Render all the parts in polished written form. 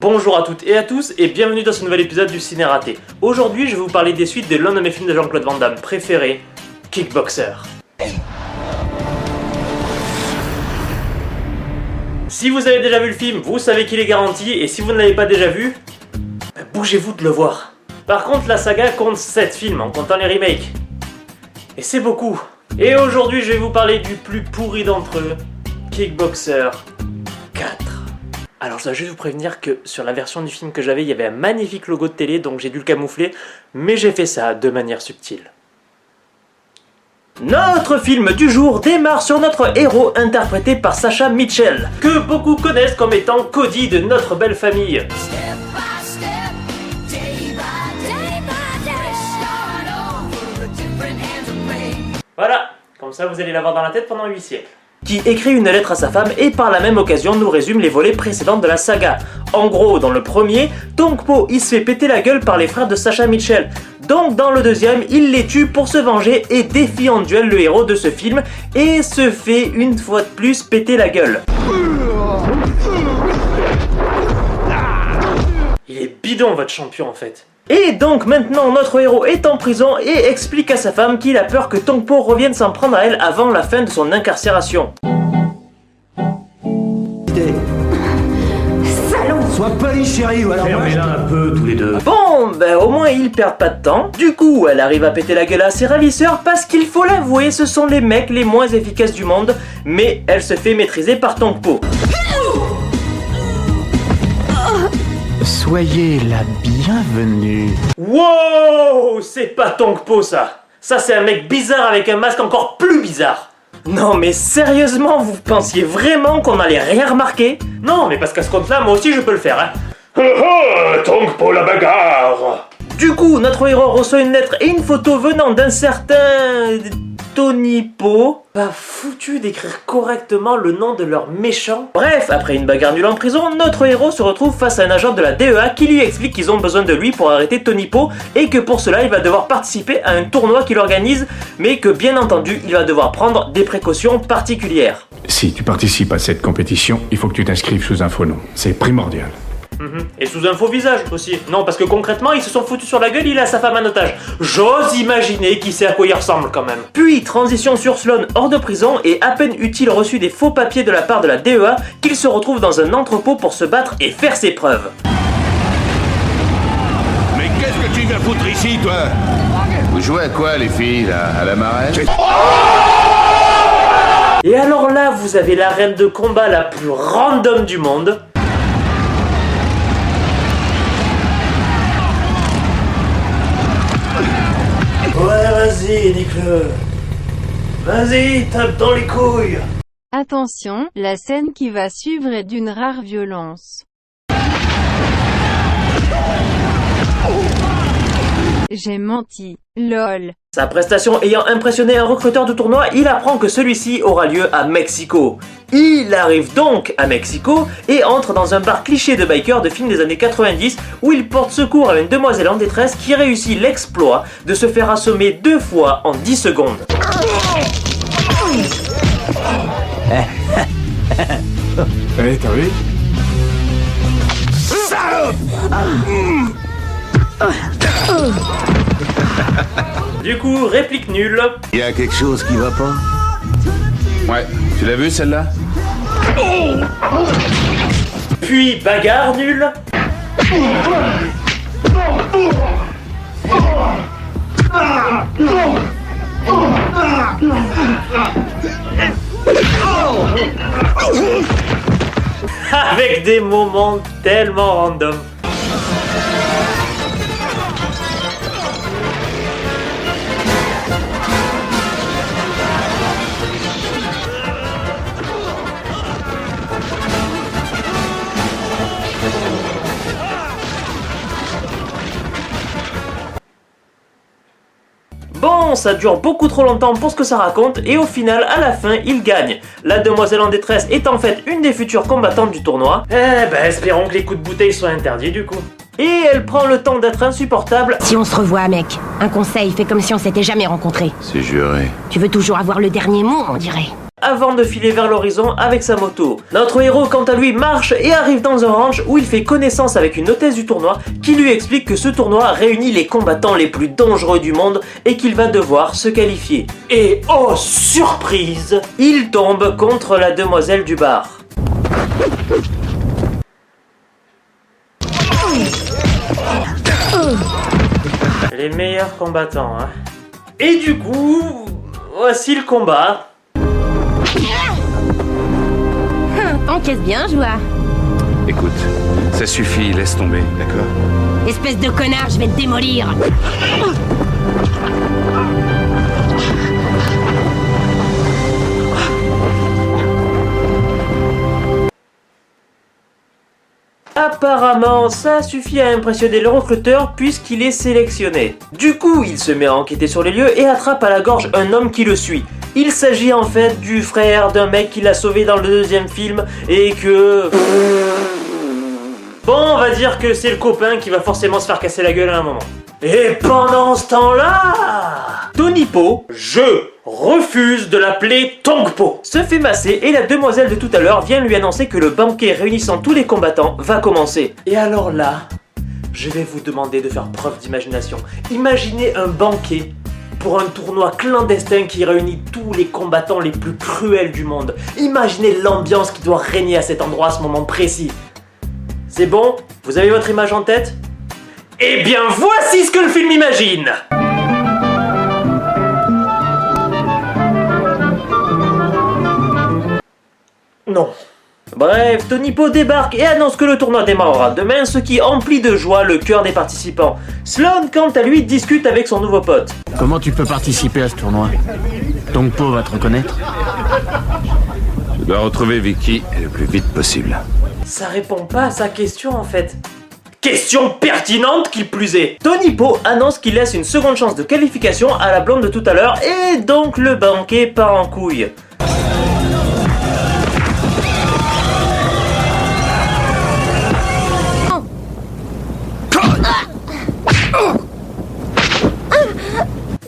Bonjour à toutes et à tous et bienvenue dans ce nouvel épisode du Ciné Raté. Aujourd'hui je vais vous parler des suites de l'un de mes films de Jean-Claude Van Damme préférés, Kickboxer. Si vous avez déjà vu le film, vous savez qu'il est garanti, et si vous ne l'avez pas déjà vu, bougez-vous de le voir. Par contre la saga compte 7 films en comptant les remakes. Et c'est beaucoup. Et aujourd'hui je vais vous parler du plus pourri d'entre eux, Kickboxer 4. Alors je dois juste vous prévenir que sur la version du film que j'avais, il y avait un magnifique logo de télé, donc j'ai dû le camoufler, mais j'ai fait ça de manière subtile. Notre film du jour démarre sur notre héros interprété par Sacha Mitchell, que beaucoup connaissent comme étant Cody de Notre Belle Famille. Voilà, comme ça vous allez l'avoir dans la tête pendant 8 siècles. Qui écrit une lettre à sa femme et par la même occasion nous résume les volets précédents de la saga. En gros, dans le premier, Tongpo il se fait péter la gueule par les frères de Sacha Mitchell. Donc dans le deuxième, il les tue pour se venger et défie en duel le héros de ce film et se fait une fois de plus péter la gueule. Il est bidon votre champion en fait. Et donc maintenant notre héros est en prison et explique à sa femme qu'il a peur que Tongpo revienne s'en prendre à elle avant la fin de son incarcération. Salaud! Sois poli chérie ou alors fermez-la un peu tous les deux. Bon, ben au moins ils perdent pas de temps. Du coup, elle arrive à péter la gueule à ses ravisseurs parce qu'il faut l'avouer, ce sont les mecs les moins efficaces du monde, mais elle se fait maîtriser par Tongpo. Soyez la bienvenue. Wow, c'est pas Tongpo ça. Ça c'est un mec bizarre avec un masque encore plus bizarre. Non mais sérieusement, vous pensiez vraiment qu'on allait rien remarquer? Non mais parce qu'à ce compte-là, moi aussi je peux le faire, hein. Tongpo la bagarre. Du coup, notre héros reçoit une lettre et une photo venant d'un certain Tonipo. Pas foutu d'écrire correctement le nom de leur méchant. Bref, après une bagarre nulle en prison, notre héros se retrouve face à un agent de la DEA qui lui explique qu'ils ont besoin de lui pour arrêter Tonipo et que pour cela il va devoir participer à un tournoi qu'il organise, mais que bien entendu il va devoir prendre des précautions particulières. Si tu participes à cette compétition, il faut que tu t'inscrives sous un faux nom. C'est primordial. Et sous un faux visage aussi. Non, parce que concrètement, ils se sont foutus sur la gueule, il a sa femme en otage. J'ose imaginer qui sait à quoi il ressemble quand même. Puis, transition sur Sloan hors de prison et à peine eut-il reçu des faux papiers de la part de la DEA qu'il se retrouve dans un entrepôt pour se battre et faire ses preuves. Mais qu'est-ce que tu viens foutre ici, toi? Vous jouez à quoi, les filles, là? À la marelle? Et alors là, vous avez l'arène de combat la plus random du monde. Ouais, vas-y, nique-le. Vas-y, tape dans les couilles. Attention, la scène qui va suivre est d'une rare violence. J'ai menti. LOL. Sa prestation ayant impressionné un recruteur de tournoi, il apprend que celui-ci aura lieu à Mexico. Il arrive donc à Mexico et entre dans un bar cliché de biker de film des années 90 où il porte secours à une demoiselle en détresse qui réussit l'exploit de se faire assommer 2 fois en 10 secondes. Allez, t'as vu? Du coup, réplique nulle. Y a quelque chose qui va pas? Ouais, tu l'as vu, celle-là? Puis bagarre nulle. Avec des moments tellement random. Bon, ça dure beaucoup trop longtemps pour ce que ça raconte, et au final, à la fin, il gagne. La demoiselle en détresse est en fait une des futures combattantes du tournoi. Espérons que les coups de bouteille soient interdits du coup. Et elle prend le temps d'être insupportable. Si on se revoit, mec, un conseil, fais comme si on s'était jamais rencontrés. C'est juré. Tu veux toujours avoir le dernier mot, on dirait. avant de filer vers l'horizon avec sa moto. Notre héros, quant à lui, marche et arrive dans un ranch où il fait connaissance avec une hôtesse du tournoi qui lui explique que ce tournoi réunit les combattants les plus dangereux du monde et qu'il va devoir se qualifier. Et oh surprise, il tombe contre la demoiselle du bar. Les meilleurs combattants, hein. Et du coup, voici le combat. Encaisse bien, joie. Écoute, ça suffit, laisse tomber, d'accord? Espèce de connard, je vais te démolir. Apparemment, ça suffit à impressionner le recruteur puisqu'il est sélectionné. Du coup, il se met à enquêter sur les lieux et attrape à la gorge un homme qui le suit. Il s'agit en fait du frère d'un mec qui l'a sauvé dans le deuxième film et que... Bon, on va dire que c'est le copain qui va forcément se faire casser la gueule à un moment. Et pendant ce temps-là, Tony-Po, je refuse de l'appeler Tong-Po, se fait masser et la demoiselle de tout à l'heure vient lui annoncer que le banquet réunissant tous les combattants va commencer. Et alors là, je vais vous demander de faire preuve d'imagination. Imaginez un banquet pour un tournoi clandestin qui réunit tous les combattants les plus cruels du monde. Imaginez l'ambiance qui doit régner à cet endroit à ce moment précis. C'est bon? Vous avez votre image en tête? Eh bien, voici ce que le film imagine! Non. Bref, Tony-Po débarque et annonce que le tournoi démarrera demain, ce qui emplit de joie le cœur des participants. Sloan, quant à lui, discute avec son nouveau pote. Comment tu peux participer à ce tournoi? Tong-Po va te reconnaître? Je dois retrouver Vicky le plus vite possible. Ça répond pas à sa question en fait. Question pertinente qui plus est. Tony-Po annonce qu'il laisse une seconde chance de qualification à la blonde de tout à l'heure et donc le banquet part en couille.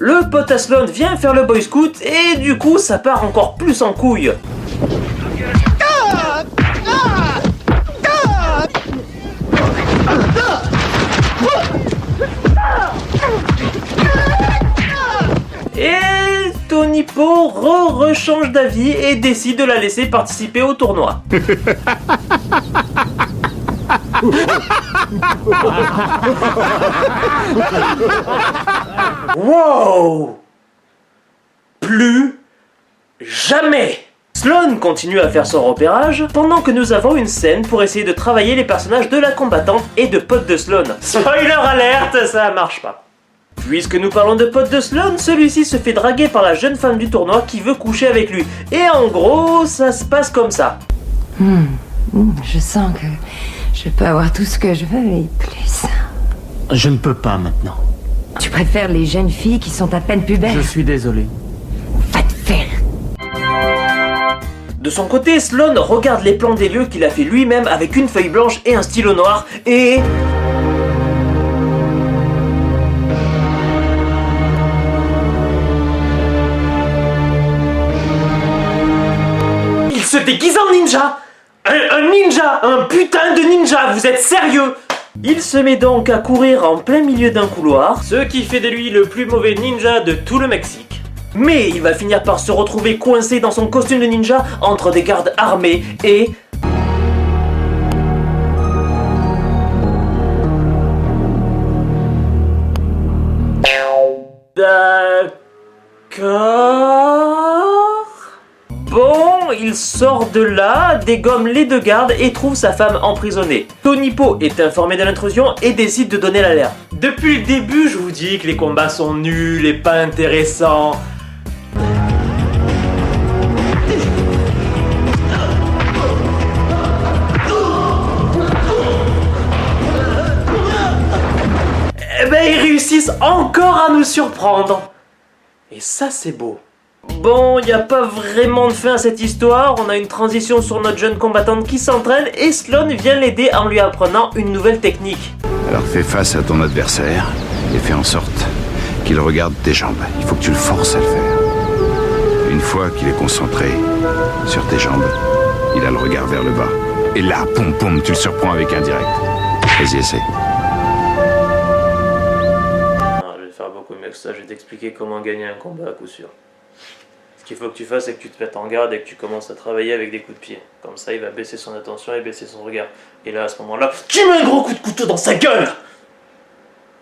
Le pote à Sloan vient faire le boy scout et du coup ça part encore plus en couille. Et Tony-Po rechange d'avis et décide de la laisser participer au tournoi. Wow! Plus jamais! Sloan continue à faire son repérage pendant que nous avons une scène pour essayer de travailler les personnages de la combattante et de potes de Sloan. Spoiler alerte, ça marche pas. Puisque nous parlons de potes de Sloan, celui-ci se fait draguer par la jeune femme du tournoi qui veut coucher avec lui. Et en gros, ça se passe comme ça. Je sens que je peux avoir tout ce que je veux et plus. Je ne peux pas maintenant. Tu préfères les jeunes filles qui sont à peine pubères? Je suis désolé. Va te faire. De son côté, Sloan regarde les plans des lieux qu'il a fait lui-même avec une feuille blanche et un stylo noir et... il se déguise en ninja! Un ninja! Un putain de ninja! Vous êtes sérieux? Il se met donc à courir en plein milieu d'un couloir, ce qui fait de lui le plus mauvais ninja de tout le Mexique. Mais il va finir par se retrouver coincé dans son costume de ninja entre des gardes armés et... D'accord... Bon, il sort de là, dégomme les deux gardes et trouve sa femme emprisonnée. Tony-Po est informé de l'intrusion et décide de donner l'alerte. Depuis le début, je vous dis que les combats sont nuls et pas intéressants. Eh ben, ils réussissent encore à nous surprendre. Et ça, c'est beau. Bon, il n'y a pas vraiment de fin à cette histoire, on a une transition sur notre jeune combattante qui s'entraîne et Sloan vient l'aider en lui apprenant une nouvelle technique. Alors fais face à ton adversaire et fais en sorte qu'il regarde tes jambes. Il faut que tu le forces à le faire. Une fois qu'il est concentré sur tes jambes, il a le regard vers le bas. Et là, poum poum, tu le surprends avec un direct. Vas-y, essaie. Non, je vais faire beaucoup mieux que ça, je vais t'expliquer comment gagner un combat à coup sûr. Ce qu'il faut que tu fasses, c'est que tu te mettes en garde et que tu commences à travailler avec des coups de pied. Comme ça, il va baisser son attention et baisser son regard. Et là, à ce moment-là, tu mets un gros coup de couteau dans sa gueule!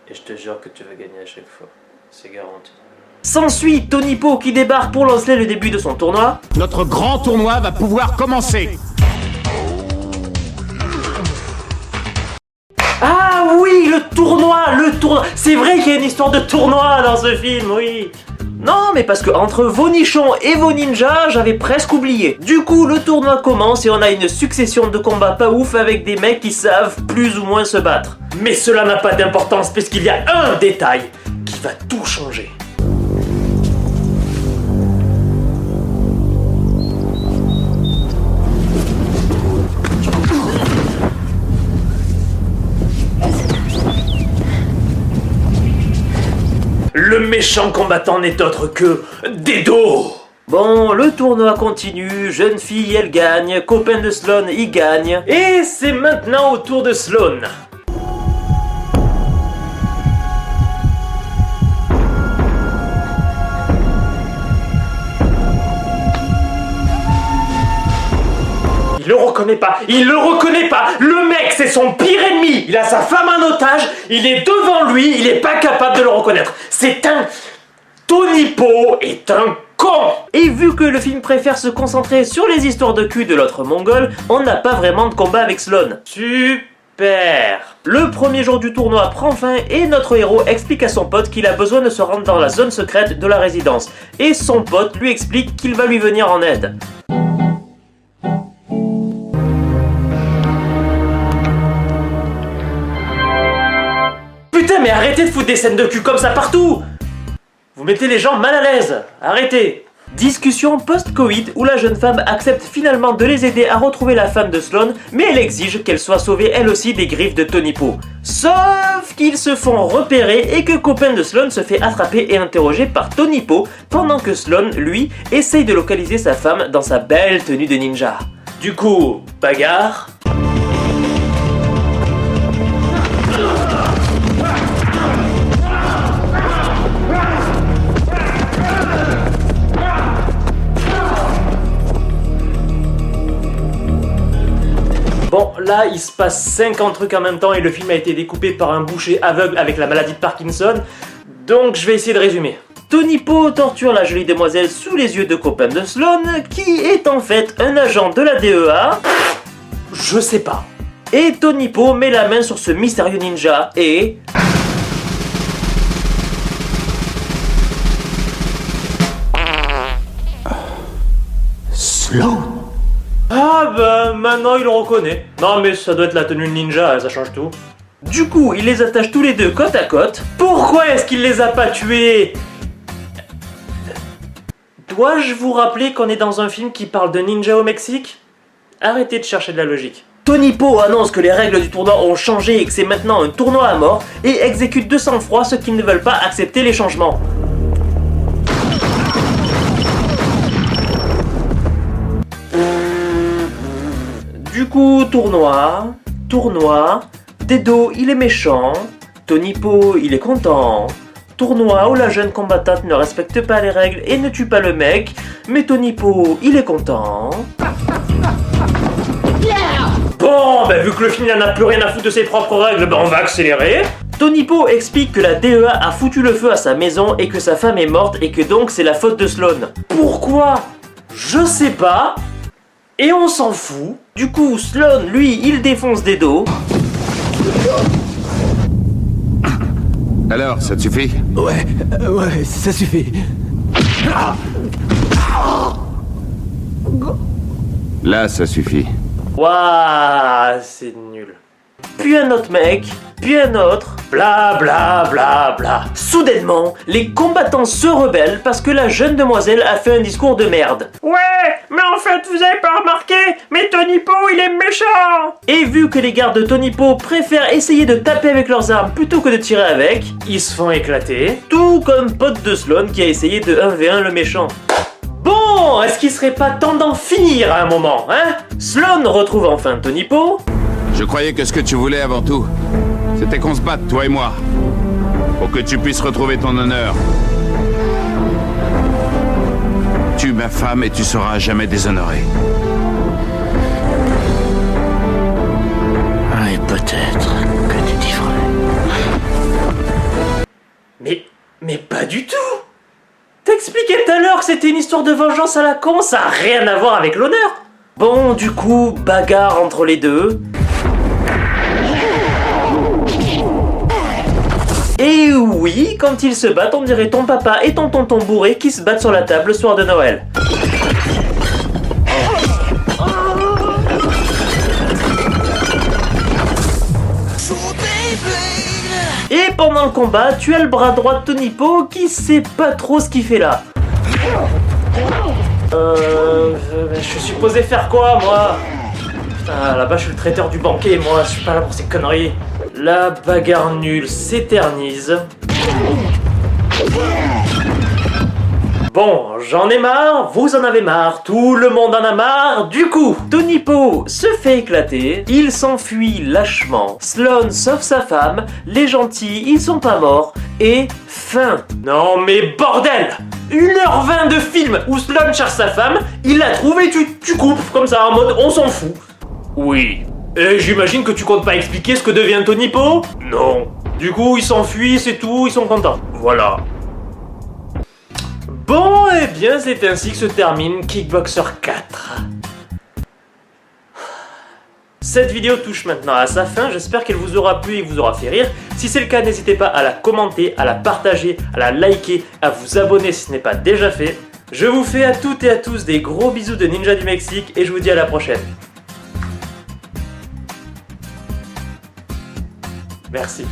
Et je te jure que tu vas gagner à chaque fois. C'est garanti. S'ensuit Tonipo qui débarque pour lancer le début de son tournoi. Notre grand tournoi va pouvoir commencer. Ah oui, le tournoi. C'est vrai qu'il y a une histoire de tournoi dans ce film, oui. Non, mais parce que entre vos nichons et vos ninjas, j'avais presque oublié. Du coup, le tournoi commence et on a une succession de combats pas ouf avec des mecs qui savent plus ou moins se battre. Mais cela n'a pas d'importance parce qu'il y a un détail qui va tout changer. Le méchant combattant n'est autre que Dedo. Bon, le tournoi continue, jeune fille elle gagne, copain de Sloan il gagne, et c'est maintenant au tour de Sloan. Il le reconnaît pas, le mec c'est son pire ennemi, il a sa femme en otage, il est devant lui, il est pas capable de le reconnaître. C'est un... Tonipo est un con. Et vu que le film préfère se concentrer sur les histoires de cul de l'autre mongol, on n'a pas vraiment de combat avec Sloan. Super. Le premier jour du tournoi prend fin et notre héros explique à son pote qu'il a besoin de se rendre dans la zone secrète de la résidence. Et son pote lui explique qu'il va lui venir en aide. Putain, mais arrêtez de foutre des scènes de cul comme ça partout! Vous mettez les gens mal à l'aise, arrêtez! Discussion post-Covid où la jeune femme accepte finalement de les aider à retrouver la femme de Sloan, mais elle exige qu'elle soit sauvée elle aussi des griffes de Tonipo. Sauf qu'ils se font repérer et que copain de Sloan se fait attraper et interroger par Tonipo pendant que Sloan, lui, essaye de localiser sa femme dans sa belle tenue de ninja. Du coup, bagarre. Bon, là, il se passe 50 trucs en même temps et le film a été découpé par un boucher aveugle avec la maladie de Parkinson, donc je vais essayer de résumer. Tonipo torture la jolie demoiselle sous les yeux de copain de Sloan, qui est en fait un agent de la DEA. Je sais pas. Et Tonipo met la main sur ce mystérieux ninja et... Sloan. Ah bah maintenant il le reconnaît. Non mais ça doit être la tenue de ninja, ça change tout. Du coup, il les attache tous les deux côte à côte. Pourquoi est-ce qu'il les a pas tués? Dois-je vous rappeler qu'on est dans un film qui parle de ninja au Mexique? Arrêtez de chercher de la logique. Tonipo annonce que les règles du tournoi ont changé et que c'est maintenant un tournoi à mort et exécute de sang-froid ceux qui ne veulent pas accepter les changements. Du coup, tournoi, Dedo il est méchant, Tonipo il est content, tournoi où la jeune combattante ne respecte pas les règles et ne tue pas le mec, mais Tonipo il est content. Bon, bah vu que le film n'en a plus rien à foutre de ses propres règles, bah on va accélérer. Tonipo explique que la DEA a foutu le feu à sa maison et que sa femme est morte et que donc c'est la faute de Sloan. Pourquoi? Je sais pas. Et on s'en fout. Du coup, Sloan, lui, il défonce Dedo. Alors, ça te suffit? Ouais, ça suffit. Là, ça suffit. Waouh, c'est nul. Puis un autre mec, puis un autre, bla bla bla bla. Soudainement, les combattants se rebellent parce que la jeune demoiselle a fait un discours de merde. Ouais, mais en fait, vous avez pas remarqué, mais Tonipo, il est méchant. Et vu que les gardes de Tonipo préfèrent essayer de taper avec leurs armes plutôt que de tirer avec, ils se font éclater. Tout comme pote de Sloan qui a essayé de 1v1 le méchant. Bon, Bon, est-ce qu'il serait pas temps d'en finir à un moment, hein? Sloan retrouve enfin Tony Poe. Je croyais que ce que tu voulais avant tout, c'était qu'on se batte, toi et moi. Pour que tu puisses retrouver ton honneur. Tue ma femme et tu seras à jamais déshonoré. Et peut-être que tu dis vrai. Mais pas du tout! T'expliquais tout à l'heure que c'était une histoire de vengeance à la con, ça a rien à voir avec l'honneur! Bon, du coup, bagarre entre les deux. Et oui, quand ils se battent, on dirait ton papa et ton tonton bourré qui se battent sur la table le soir de Noël. Et pendant le combat, tu as le bras droit de Tony Poe qui sait pas trop ce qu'il fait là. Je suis supposé faire quoi, moi? Putain, là-bas je suis le traiteur du banquet, moi, je suis pas là pour ces conneries. La bagarre nulle s'éternise. Bon, j'en ai marre, vous en avez marre, tout le monde en a marre. Du coup, Tony Poe se fait éclater, il s'enfuit lâchement. Sloan sauve sa femme, les gentils, ils sont pas morts, et fin. Non mais bordel! 1h20 de film où Sloan cherche sa femme, il la trouve et tu coupes comme ça en mode on s'en fout. Oui. Et j'imagine que tu comptes pas expliquer ce que devient Tony Poe? Non. Du coup, il s'enfuit, c'est tout, ils sont contents. Voilà. Bon, eh bien, c'est ainsi que se termine Kickboxer 4. Cette vidéo touche maintenant à sa fin, j'espère qu'elle vous aura plu et vous aura fait rire. Si c'est le cas, n'hésitez pas à la commenter, à la partager, à la liker, à vous abonner si ce n'est pas déjà fait. Je vous fais à toutes et à tous des gros bisous de Ninja du Mexique et je vous dis à la prochaine. Merci.